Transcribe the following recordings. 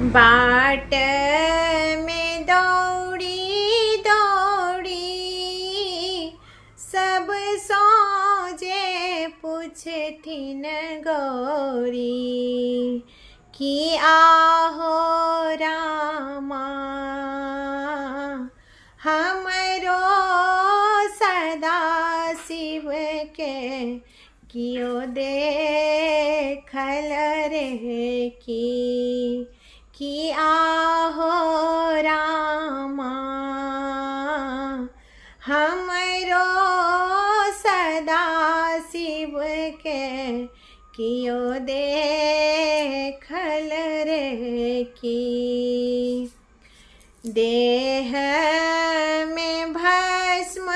बाट में दौड़ी दौड़ी सब सोजे पूछथिन गौरी कि आहो रामा हमरो सदा शिव के कियो देखल रे कि आहो रामा हमरो सदा शिव के कियो देखल रे देह में भस्म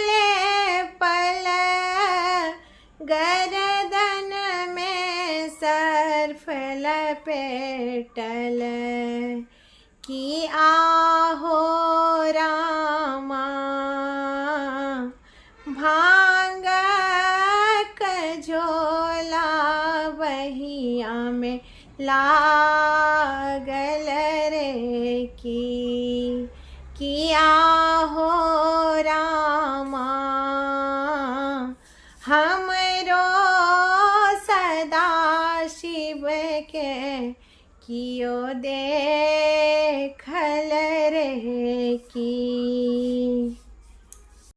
लेपल गर्दन में सर्फ लपेटल कि आहो रामा भांग झोला बहिया में लागल रे कि आहो रामा हमरो सदा शिव के कियो देखल रे